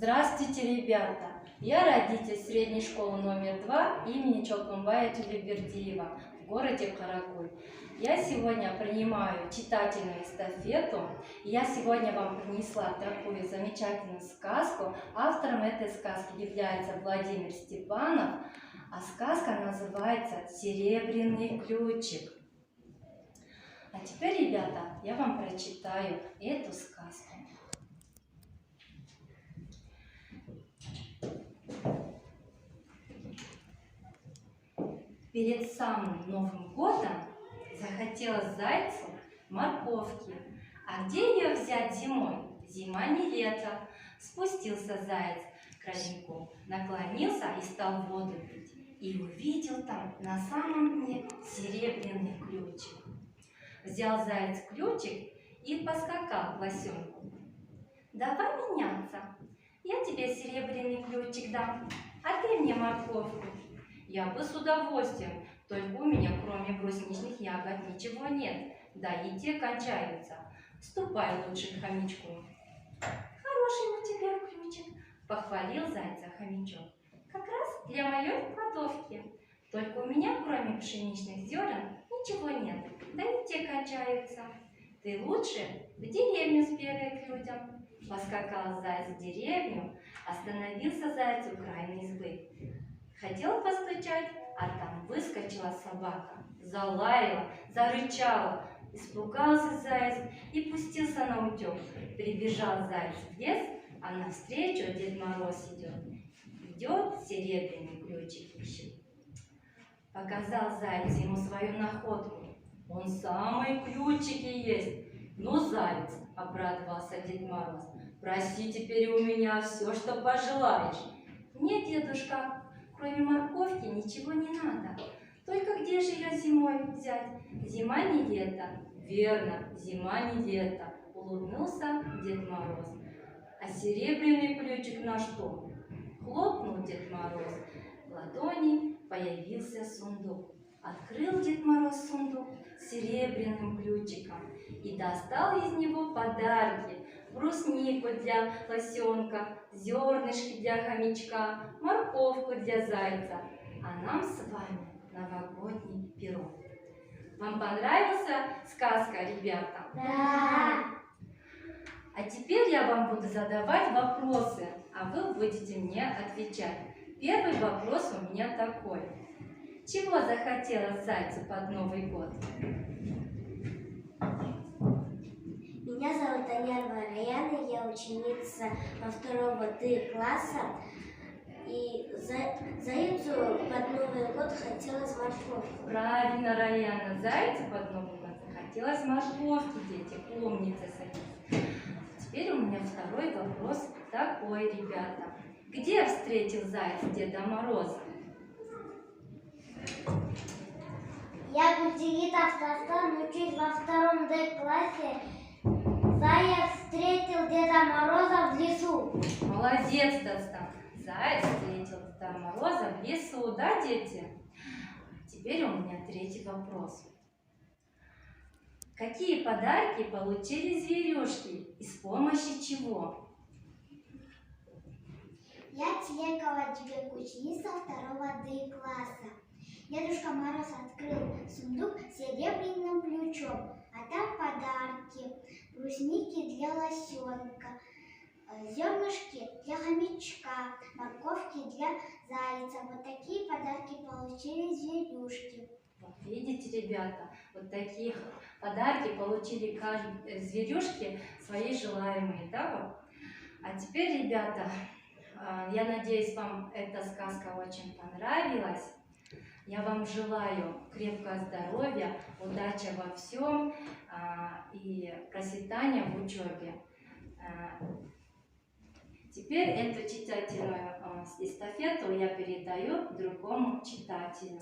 Здравствуйте, ребята! Я родитель средней школы номер 2 имени Чолкунбая Тюлебердиева в городе Карагуй. Я сегодня принимаю читательную эстафету. Я сегодня вам принесла такую замечательную сказку. Автором этой сказки является Владимир Степанов, а сказка называется «Серебряный ключик». А теперь, ребята, я вам прочитаю эту сказку. Перед самым Новым годом захотелось зайцу морковки. А где ее взять зимой? Зима не лето. Спустился заяц к роднику, наклонился и стал воду пить. И увидел там на самом дне серебряный ключик. Взял заяц ключик и поскакал к лосенку. Давай меняться. Я тебе серебряный ключик дам, а ты мне морковку. Я бы с удовольствием, только у меня кроме брусничных ягод ничего нет, да и те кончаются. Ступай лучше к хомячку. Хороший у тебя ключик, похвалил зайца хомячок. Как раз для моей кладовки. Только у меня кроме пшеничных зерен ничего нет, да и те кончаются. Ты лучше в деревню сбегай к людям. Поскакал заяц в деревню, остановился заяц у крайней избы. Хотел постучать, а там выскочила собака, залаяла, зарычала. Испугался заяц и пустился на утек. Прибежал заяц в лес, а навстречу Дед Мороз идет. Идет, серебряный ключик ищет. Показал заяц ему свою находку. Он самый ключики есть. Ну, заяц, обрадовался Дед Мороз, проси теперь у меня все, что пожелаешь. Нет, дедушка, кроме морковки ничего не надо. Только где же ее зимой взять? Зима не лето. Верно, зима не лето, улыбнулся Дед Мороз. А серебряный ключик на что? Хлопнул Дед Мороз. В ладони появился сундук. Открыл Дед Мороз сундук с серебряным ключиком и достал из него подарки. Бруснику для лосенка, зернышки для хомячка, морковку для зайца, а нам с вами новогодний пирог. Вам понравилась сказка, ребята? Да! А теперь я вам буду задавать вопросы, а вы будете мне отвечать. Первый вопрос у меня такой. Чего захотелось зайцу под Новый год? Меня зовут Анерва Раяна, я ученица 2 Д класса. И зайцу под Новый год хотелось морковку. Правильно, Раяна, зайцу под Новый год захотелось морковки, дети, помните сами. Теперь у меня второй вопрос такой, ребята. Где встретил заяц Деда Мороза? Я Гульдигит Автостан, учусь во 2 Д классе. Заяц встретил Деда Мороза в лесу. Молодец, Достан. Заяц встретил Деда Мороза в лесу, да, дети? Теперь у меня третий вопрос. Какие подарки получили зверюшки и с помощью чего? Я Телекова Дебек, ученица 2 Д класса. Дедушка Мороз открыл сундук с серебряным ключом, а там подарки. Брусники для лосенка, зернышки для хомячка, морковки для зайца. Вот такие подарки получили зверюшки. Вот видите, ребята, вот такие подарки получили зверюшки свои желаемые, да, вот? А теперь, ребята, я надеюсь, вам эта сказка очень понравилась. Я вам желаю крепкого здоровья, удачи во всем и процветания в учебе. Теперь эту читательную эстафету я передаю другому читателю.